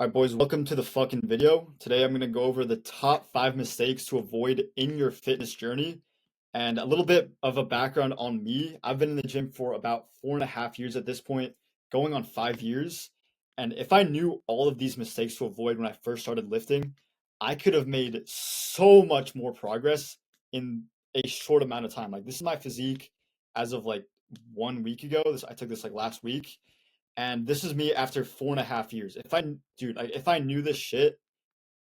All right, boys, welcome to the fucking video. Today I'm going to go over the top 5 mistakes to avoid in your fitness journey and a little bit of a background on me. I've been in the gym for about 4.5 years at this point, going on 5 years. And if I knew all of these mistakes to avoid when I first started lifting, I could have made so much more progress in a short amount of time. Like, this is my physique as of like 1 week ago. I took this like last week, and this is me after 4.5 years. If I knew this shit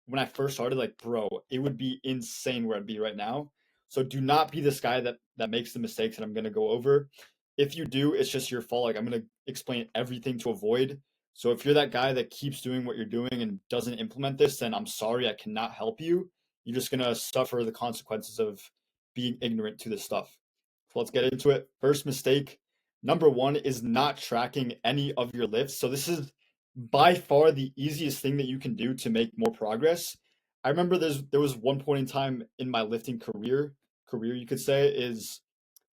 when I first started, like, bro, it would be insane where I'd be right now. So do not be this guy that makes the mistakes that I'm gonna go over. If you do, it's just your fault. Like, I'm gonna explain everything to avoid. So if you're that guy that keeps doing what you're doing and doesn't implement this, then I'm sorry, I cannot help you. You're just gonna suffer the consequences of being ignorant to this stuff. So let's get into it. First mistake, number one, is not tracking any of your lifts. So this is by far the easiest thing that you can do to make more progress. I remember there was one point in time in my lifting career you could say, is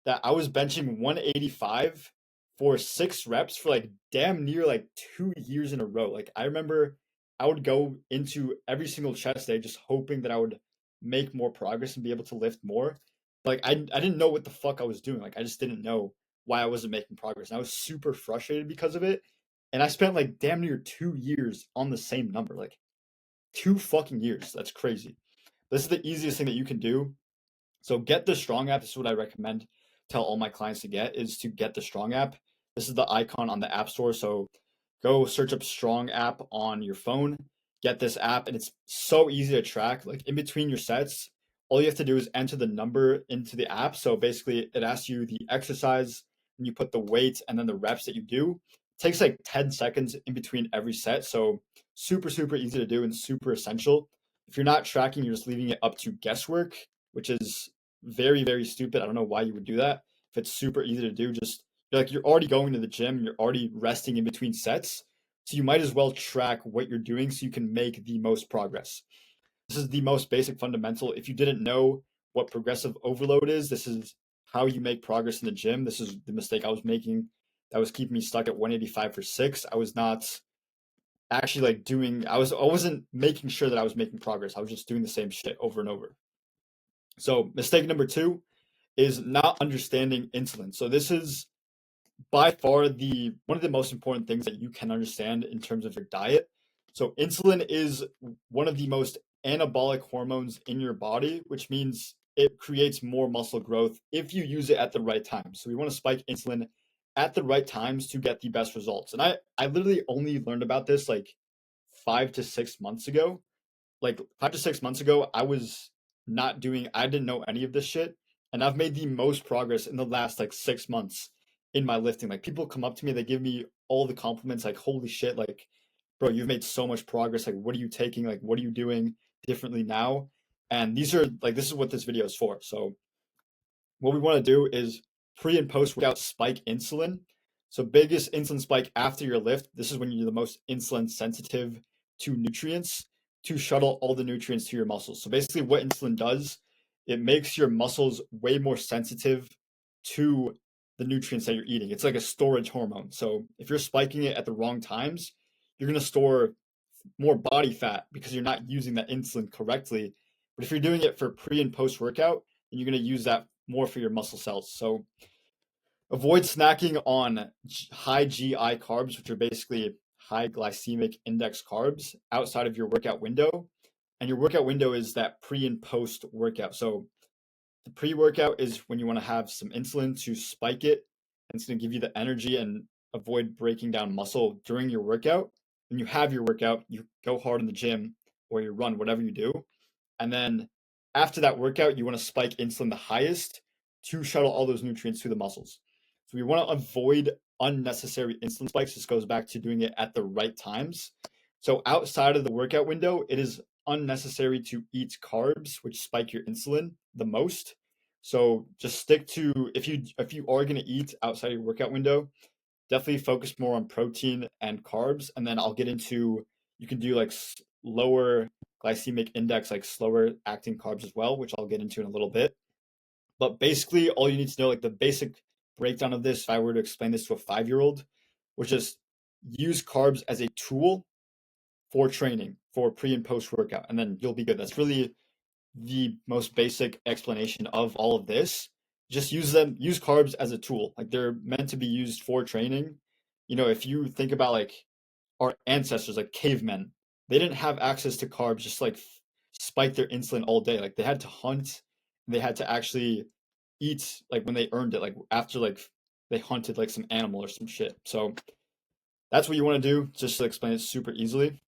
that I was benching 185 for 6 reps for like damn near like 2 years in a row. Like, I remember I would go into every single chest day just hoping that I would make more progress and be able to lift more. Like, I didn't know what the fuck I was doing. Like, I just didn't know why I wasn't making progress. And I was super frustrated because of it. And I spent like damn near 2 years on the same number. Like, 2 fucking years. That's crazy. This is the easiest thing that you can do. So get the Strong app. This is what I recommend. Tell all my clients to get is to get the Strong app. This is the icon on the App Store. So go search up Strong app on your phone. Get this app, and it's so easy to track. Like, in between your sets, all you have to do is enter the number into the app. So basically, it asks you the exercise, and you put the weight and then the reps that you do. It takes like 10 seconds in between every set. So super, super easy to do and super essential. If you're not tracking, you're just leaving it up to guesswork, which is very, very stupid. I don't know why you would do that. If it's super easy to do, just you're already going to the gym, you're already resting in between sets. So you might as well track what you're doing so you can make the most progress. This is the most basic fundamental. If you didn't know what progressive overload is, this is how you make progress in the gym. This is the mistake I was making that was keeping me stuck at 185 for 6. I was not actually like I wasn't making sure that I was making progress. I was just doing the same shit over and over. So mistake number two is not understanding insulin. So this is by far the one of the most important things that you can understand in terms of your diet. So insulin is one of the most anabolic hormones in your body, which means it creates more muscle growth if you use it at the right time. So we want to spike insulin at the right times to get the best results. And I literally only learned about this like 5 to 6 months ago. Like, 5 to 6 months ago, I didn't know any of this shit. And I've made the most progress in the last like 6 months in my lifting. Like, people come up to me, they give me all the compliments, like, holy shit, like, bro, you've made so much progress. Like, what are you taking? Like, what are you doing differently now? And this is what this video is for. So what we want to do is pre and post workout spike insulin. So biggest insulin spike after your lift. This is when you're the most insulin sensitive to nutrients to shuttle all the nutrients to your muscles. So basically what insulin does, it makes your muscles way more sensitive to the nutrients that you're eating. It's like a storage hormone. So if you're spiking it at the wrong times, you're going to store more body fat because you're not using that insulin correctly. But if you're doing it for pre and post workout, then you're going to use that more for your muscle cells. So avoid snacking on high GI carbs, which are basically high glycemic index carbs, outside of your workout window. And your workout window is that pre and post workout. So the pre workout is when you want to have some insulin to spike it, and it's going to give you the energy and avoid breaking down muscle during your workout. When you have your workout, you go hard in the gym or you run, whatever you do. And then after that workout, you want to spike insulin the highest to shuttle all those nutrients to the muscles. So we want to avoid unnecessary insulin spikes. This goes back to doing it at the right times. So outside of the workout window, it is unnecessary to eat carbs, which spike your insulin the most. So just stick to, if you are going to eat outside your workout window, definitely focus more on protein and carbs. And then I'll get into, you can do like lower glycemic index, like slower acting carbs as well, which I'll get into in a little bit. But basically, all you need to know, like the basic breakdown of this, if I were to explain this to a 5-year-old, which is use carbs as a tool for training, for pre and post workout, and then you'll be good. That's really the most basic explanation of all of this. Just use carbs as a tool. Like they're meant to be used for training. If you think about like our ancestors, like cavemen, they didn't have access to carbs just like spike their insulin all day. Like they had to hunt, they had to actually eat like when they earned it, like after like they hunted like some animal or some shit. So that's what you want to do, just to explain it super easily.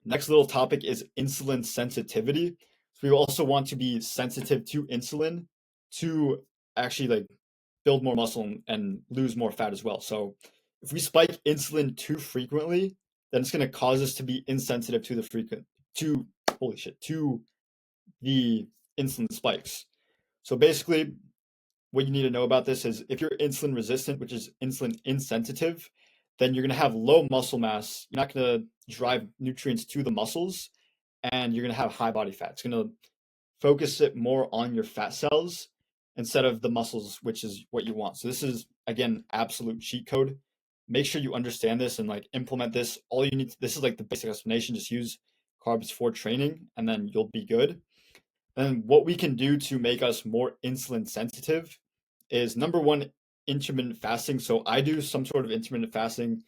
Next little topic is insulin sensitivity. So we also want to be sensitive to insulin to actually like build more muscle and lose more fat as well. So if we spike insulin too frequently, then it's going to cause us to be insensitive to to holy shit, to the insulin spikes. So basically, what you need to know about this is if you're insulin resistant, which is insulin insensitive, then you're going to have low muscle mass. You're not going to drive nutrients to the muscles, and you're going to have high body fat. It's going to focus it more on your fat cells instead of the muscles, which is what you want. So this is, again, absolute cheat code. Make sure you understand this and like implement this. This is like the basic explanation. Just use carbs for training, and then you'll be good. And what we can do to make us more insulin sensitive is number one, intermittent fasting. So I do some sort of intermittent fasting,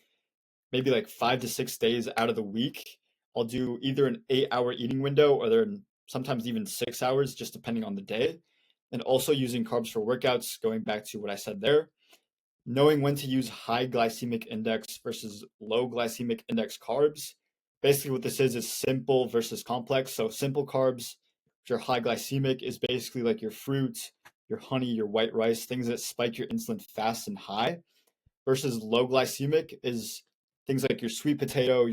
maybe like 5 to 6 days out of the week. I'll do either an 8 hour eating window or sometimes even 6 hours, just depending on the day. And also using carbs for workouts, going back to what I said there. Knowing when to use high glycemic index versus low glycemic index carbs. Basically, what this is simple versus complex. So, simple carbs, which are high glycemic, is basically like your fruit, your honey, your white rice, things that spike your insulin fast and high, versus low glycemic is things like your sweet potato,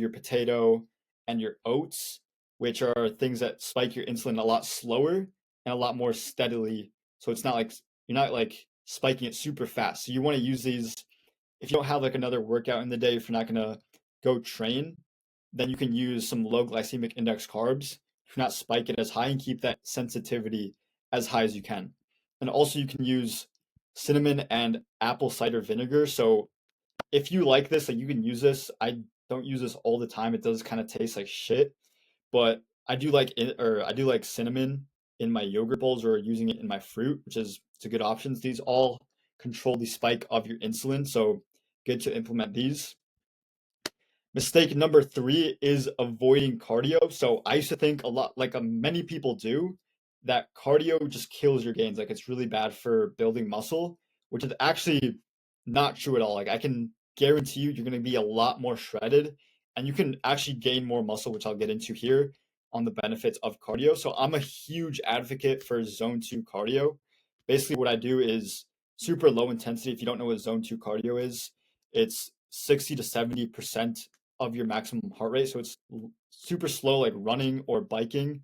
and your oats, which are things that spike your insulin a lot slower and a lot more steadily. So it's not like you're not like spiking it super fast. So you want to use these if you don't have like another workout in the day, if you're not gonna go train, then you can use some low glycemic index carbs to not spike it as high and keep that sensitivity as high as you can. And also you can use cinnamon and apple cider vinegar. So if you like this, like you can use this. I don't use this all the time. It does kind of taste like shit, but I do like it, or I do like cinnamon in my yogurt bowls or using it in my fruit, which is it's a good options. These all control the spike of your insulin, so good to implement these. Mistake number three is avoiding cardio. So I used to think a lot, like many people do, that cardio just kills your gains. Like it's really bad for building muscle, which is actually not true at all. Like I can guarantee you're going to be a lot more shredded and you can actually gain more muscle, which I'll get into here on the benefits of cardio. So I'm a huge advocate for zone two cardio. Basically, what I do is super low intensity. If you don't know what zone two cardio is, it's 60 to 70% of your maximum heart rate. So it's super slow, like running or biking,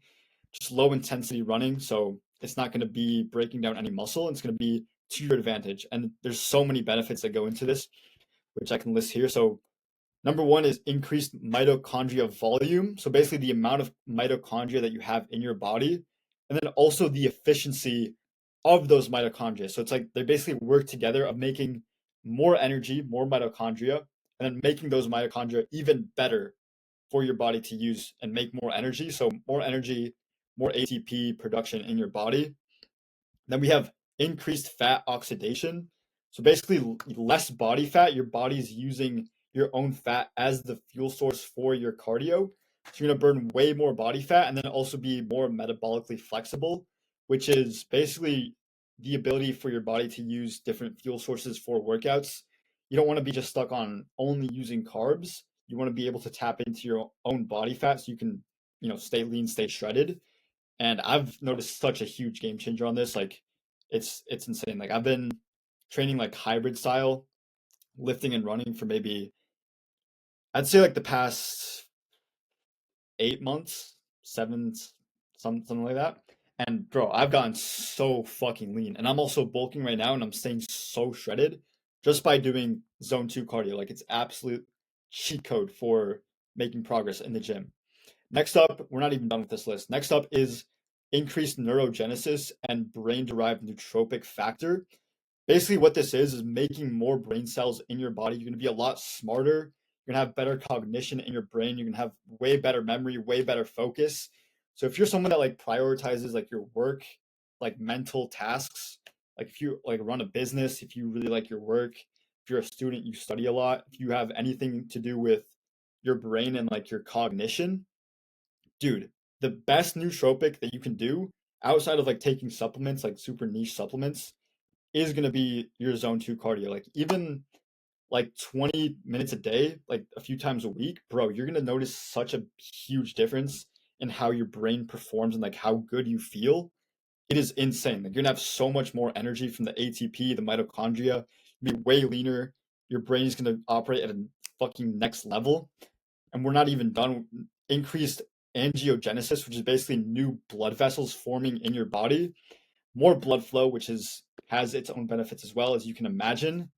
just low intensity running. So it's not going to be breaking down any muscle. And it's going to be to your advantage. And there's so many benefits that go into this, which I can list here. So number one is increased mitochondria volume. So basically the amount of mitochondria that you have in your body, and then also the efficiency of those mitochondria. So it's like they basically work together of making more energy, more mitochondria, and then making those mitochondria even better for your body to use and make more energy. So more energy, more ATP production in your body. Then we have increased fat oxidation. So basically, less body fat. Your body's using your own fat as the fuel source for your cardio. So you're going to burn way more body fat and then also be more metabolically flexible, which is basically the ability for your body to use different fuel sources for workouts. You don't want to be just stuck on only using carbs. You want to be able to tap into your own body fat so you can, stay lean, stay shredded. And I've noticed such a huge game changer on this. Like it's insane. Like I've been training like hybrid style, lifting and running for maybe I'd say like the past 8 months, something like that. And bro, I've gotten so fucking lean. And I'm also bulking right now and I'm staying so shredded just by doing zone two cardio. Like it's absolute cheat code for making progress in the gym. Next up, we're not even done with this list. Next up is increased neurogenesis and brain-derived nootropic factor. Basically, what this is making more brain cells in your body. You're going to be a lot smarter. You're gonna have better cognition in your brain. You're gonna have way better memory, way better focus. So if you're someone that like prioritizes like your work, like mental tasks, like if you like run a business, if you really like your work, if you're a student, you study a lot, if you have anything to do with your brain and like your cognition, dude, the best nootropic that you can do outside of like taking supplements, like super niche supplements, is gonna be your zone two cardio. Like even like 20 minutes a day, like a few times a week, bro, you're gonna notice such a huge difference in how your brain performs and like how good you feel. It is insane. Like you're gonna have so much more energy from the ATP, the mitochondria, be way leaner. Your brain is gonna operate at a fucking next level. And we're not even done. Increased angiogenesis, which is basically new blood vessels forming in your body, more blood flow, which is has its own benefits as well as you can imagine,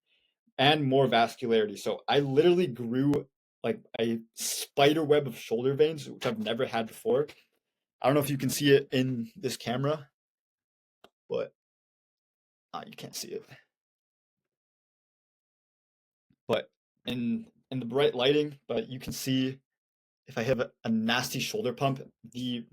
and more vascularity. So I literally grew like a spider web of shoulder veins, which I've never had before. I don't know if you can see it in this camera, but you can't see it. But in the bright lighting, but you can see if I have a nasty shoulder pump, the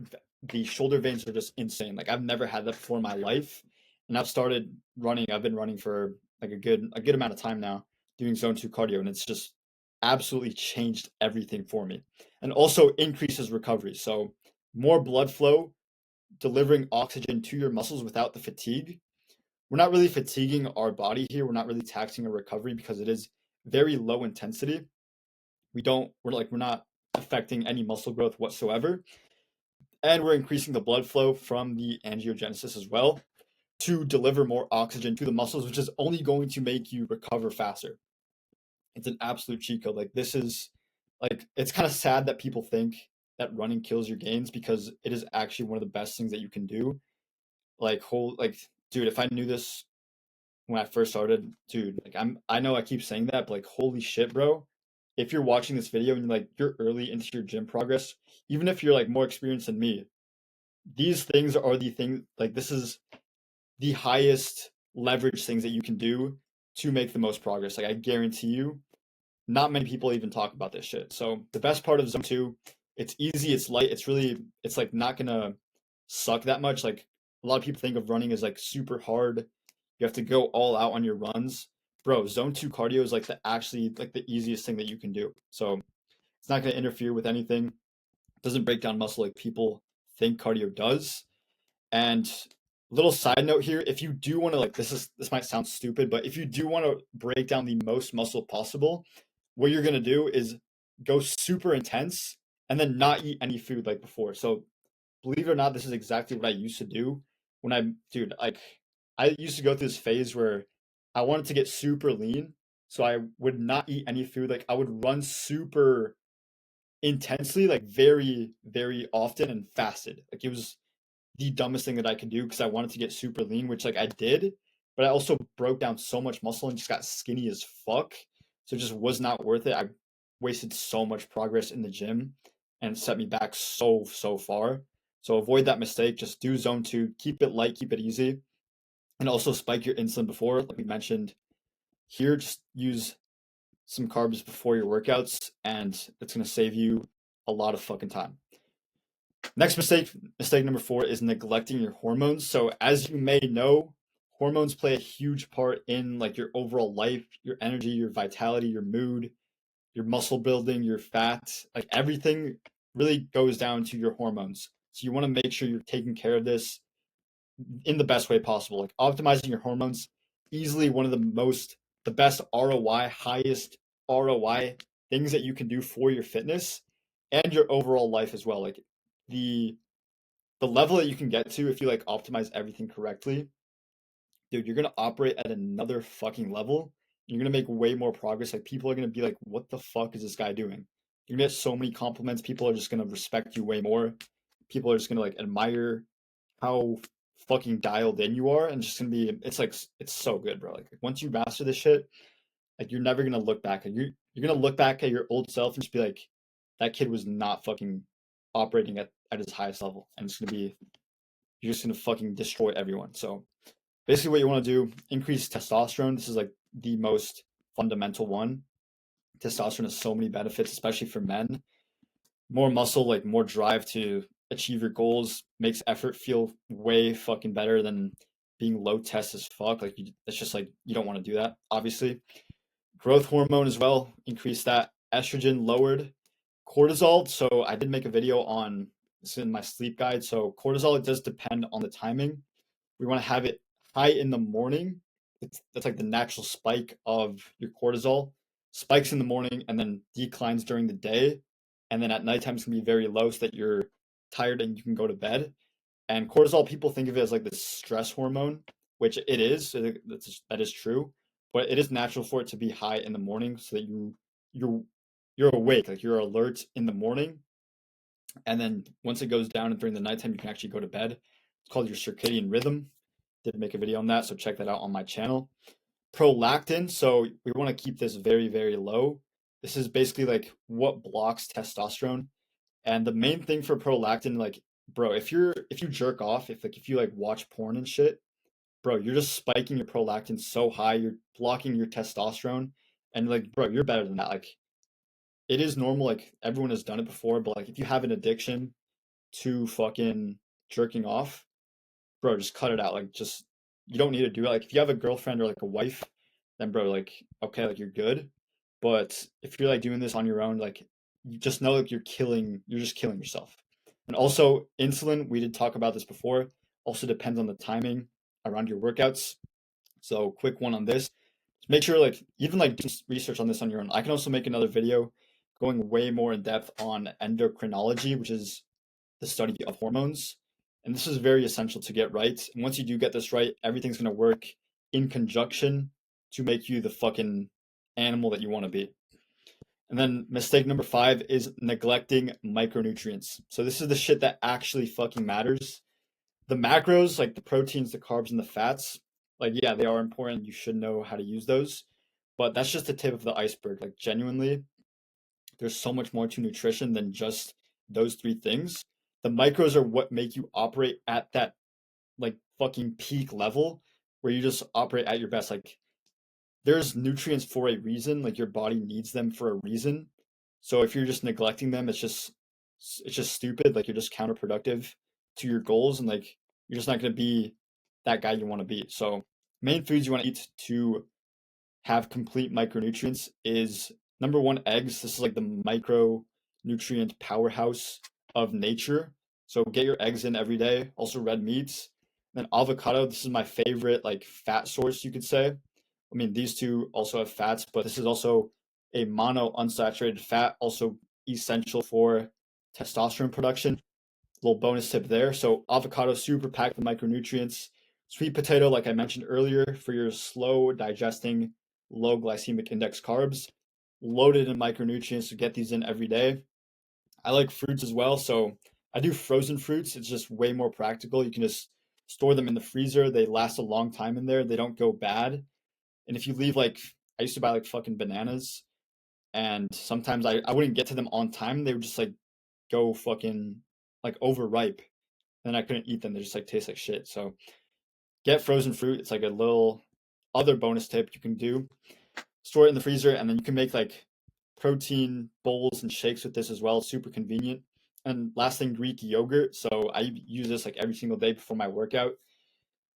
shoulder veins are just insane. Like I've never had that before in my life, and I've started running. I've been running for like a good amount of time now, doing zone two cardio, and it's just absolutely changed everything for me, and also increases recovery. So more blood flow, delivering oxygen to your muscles without the fatigue. We're not really fatiguing our body here. We're not really taxing our recovery because it is very low intensity. We're not affecting any muscle growth whatsoever, and we're increasing the blood flow from the angiogenesis as well to deliver more oxygen to the muscles, which is only going to make you recover faster. It's an absolute cheat code. Like this is like it's kind of sad that people think that running kills your gains because it is actually one of the best things that you can do. Dude, if I knew this when I first started, dude, like I know I keep saying that, but like holy shit, bro. If you're watching this video and like you're early into your gym progress, even if you're like more experienced than me, these things are the thing like this is the highest leverage things that you can do to make the most progress. Like I guarantee you, not many people even talk about this shit. So the best part of zone two, it's easy, it's light, it's like not gonna suck that much. Like a lot of people think of running as like super hard. You have to go all out on your runs. Bro, zone two cardio is like the easiest thing that you can do. So it's not gonna interfere with anything. It doesn't break down muscle like people think cardio does. And little side note here, if you do want to like this might sound stupid, but if you do want to break down the most muscle possible, what you're gonna do is go super intense and then not eat any food like before. So believe it or not, this is exactly what I used to do when I used to go through this phase where I wanted to get super lean. So I would not eat any food. Like I would run super intensely, like very, very often and fasted. Like it was the dumbest thing that I could do because I wanted to get super lean, which like I did, but I also broke down so much muscle and just got skinny as fuck. So it just was not worth it. I wasted so much progress in the gym and set me back so far. So avoid that mistake. Just do zone two, keep it light, keep it easy, and also spike your insulin before, like we mentioned here. Just use some carbs before your workouts, and it's gonna save you a lot of fucking time. Next mistake number 4 is neglecting your hormones. So as you may know, hormones play a huge part in like your overall life, your energy, your vitality, your mood, your muscle building, your fat, like everything really goes down to your hormones. So you want to make sure you're taking care of this in the best way possible. Like optimizing your hormones, easily one of the best ROI, highest ROI things that you can do for your fitness and your overall life as well. Like the the level that you can get to if you like optimize everything correctly, dude, you're gonna operate at another fucking level. You're gonna make way more progress. Like people are gonna be like, "What the fuck is this guy doing?" You're gonna get so many compliments. People are just gonna respect you way more. People are just gonna like admire how fucking dialed in you are, and it's just gonna be. It's like it's so good, bro. Like once you master this shit, like you're never gonna look back. Like you're gonna look back at your old self and just be like, "That kid was not fucking operating at his highest level," and it's gonna be you're just gonna fucking destroy everyone. So basically what you want to do, increase testosterone. This is like the most fundamental one. testosterone has so many benefits, especially for men. More muscle, like more drive to achieve your goals, makes effort feel way fucking better than being low test as fuck. Like it's just like you don't want to do that, obviously. Growth hormone as well, increase that. Estrogen lowered. Cortisol. So I did make a video on this in my sleep guide. So cortisol, it does depend on the timing. We want to have it high in the morning. That's like the natural spike of your cortisol. Spikes in the morning and then declines during the day. And then at nighttime, it's going to be very low so that you're tired and you can go to bed. And cortisol, people think of it as like this stress hormone, which it is. That is true. But it is natural for it to be high in the morning so that you're you're awake, like you're alert in the morning. And then once it goes down and during the nighttime, you can actually go to bed. It's called your circadian rhythm. Did make a video on that, so check that out on my channel. Prolactin, so we want to keep this very, very low. This is basically like what blocks testosterone. And the main thing for prolactin, like, bro, if you jerk off, if you like watch porn and shit, bro, you're just spiking your prolactin so high, you're blocking your testosterone. And like, bro, you're better than that. Like, it is normal, like everyone has done it before, but like if you have an addiction to fucking jerking off, bro, just cut it out. Like, just you don't need to do it. Like, if you have a girlfriend or like a wife, then bro, like, okay, like you're good. But if you're like doing this on your own, like, you just know like you're just killing yourself. And also, insulin, we did talk about this before, also depends on the timing around your workouts. So, quick one on this. Make sure, like, even like do research on this on your own. I can also make another video going way more in depth on endocrinology, which is the study of hormones. And this is very essential to get right. And once you do get this right, everything's going to work in conjunction to make you the fucking animal that you want to be. And then mistake number 5 is neglecting micronutrients. So this is the shit that actually fucking matters. The macros, like the proteins, the carbs, and the fats, like, yeah, they are important. You should know how to use those. But that's just the tip of the iceberg. Like, genuinely, there's so much more to nutrition than just those 3 things. The micros are what make you operate at that like fucking peak level where you just operate at your best. Like, there's nutrients for a reason. Like, your body needs them for a reason. So if you're just neglecting them, it's just stupid. Like, you're just counterproductive to your goals, and like you're just not gonna be that guy you want to be. So main foods you want to eat to have complete micronutrients is number 1, eggs. This is like the micronutrient powerhouse of nature. So get your eggs in every day. Also red meats. Then avocado. This is my favorite like fat source, you could say. I mean, these two also have fats, but this is also a mono unsaturated fat, also essential for testosterone production. Little bonus tip there. So avocado super packed with micronutrients. Sweet potato, like I mentioned earlier, for your slow digesting, low glycemic index carbs, loaded in micronutrients. So get these in every day. I like fruits as well. So I do frozen fruits. It's just way more practical. You can just store them in the freezer. They last a long time in there. They don't go bad. And if you leave like, I used to buy like fucking bananas, and sometimes I wouldn't get to them on time. They would just like go fucking like overripe, and I couldn't eat them. They just like taste like shit. So get frozen fruit. It's like a little other bonus tip you can do. Store it in the freezer, and then you can make like protein bowls and shakes with this as well. Super convenient. And last thing, Greek yogurt. So I use this like every single day before my workout.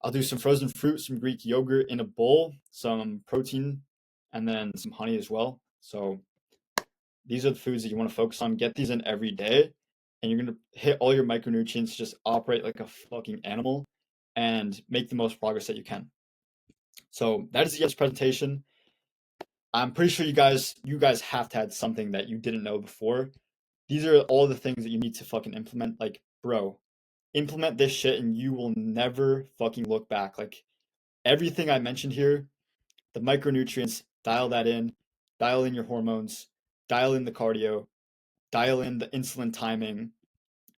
I'll do some frozen fruit, some Greek yogurt in a bowl, some protein, and then some honey as well. So these are the foods that you want to focus on. Get these in every day, and you're going to hit all your micronutrients, just operate like a fucking animal, and make the most progress that you can. So that is the presentation. I'm pretty sure you guys have to have something that you didn't know before. These are all the things that you need to fucking implement. Like, bro, implement this shit and you will never fucking look back. Like, everything I mentioned here, the micronutrients, dial in your hormones, dial in the cardio, dial in the insulin timing, and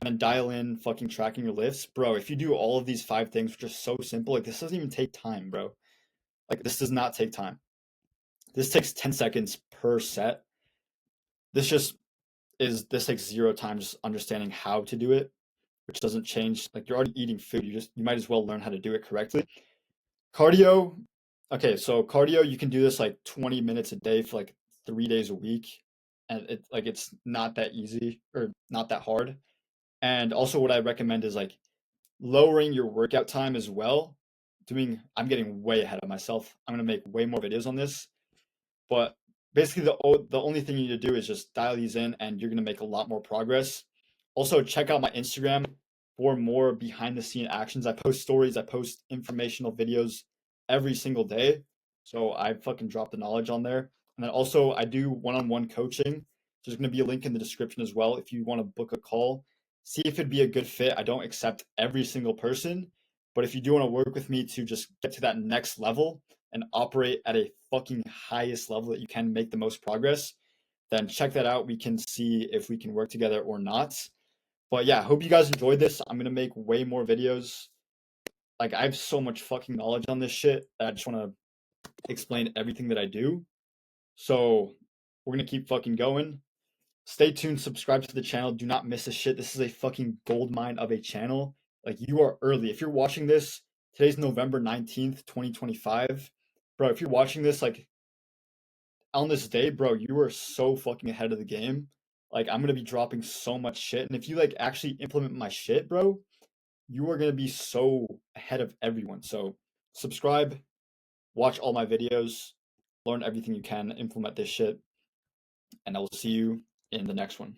then dial in fucking tracking your lifts. Bro, if you do all of these 5 things, which are so simple, like, this doesn't even take time, bro. Like, this does not take time. This takes 10 seconds per set. This takes 0 time just understanding how to do it, which doesn't change. Like, you're already eating food. You might as well learn how to do it correctly. Cardio. Okay, so cardio, you can do this like 20 minutes a day for like 3 days a week, and it's not that easy or not that hard. And also, what I recommend is like lowering your workout time as well. I'm getting way ahead of myself. I'm gonna make way more videos on this, but basically, the only thing you need to do is just dial these in, and you're gonna make a lot more progress. Also, check out my Instagram for more behind the scene actions. I post stories, I post informational videos every single day. So I fucking drop the knowledge on there. And then also, I do one-on-one coaching. There's gonna be a link in the description as well if you want to book a call. See if it'd be a good fit. I don't accept every single person, but if you do want to work with me to just get to that next level and operate at a fucking highest level that you can make the most progress, then check that out. We can see if we can work together or not. But yeah, hope you guys enjoyed this. I'm gonna make way more videos. Like I have so much fucking knowledge on this shit that I just want to explain everything that I do. So we're gonna keep fucking going. Stay tuned, subscribe to the channel. Do not miss a shit. This is a fucking gold mine of a channel. Like you are early. If you're watching this, today's November 19th, 2025. Bro, if you're watching this like on this day, bro, you are so fucking ahead of the game. Like I'm gonna be dropping so much shit. And if you like actually implement my shit, bro, you are gonna be so ahead of everyone. So subscribe, watch all my videos, learn everything you can, implement this shit, and I will see you in the next one.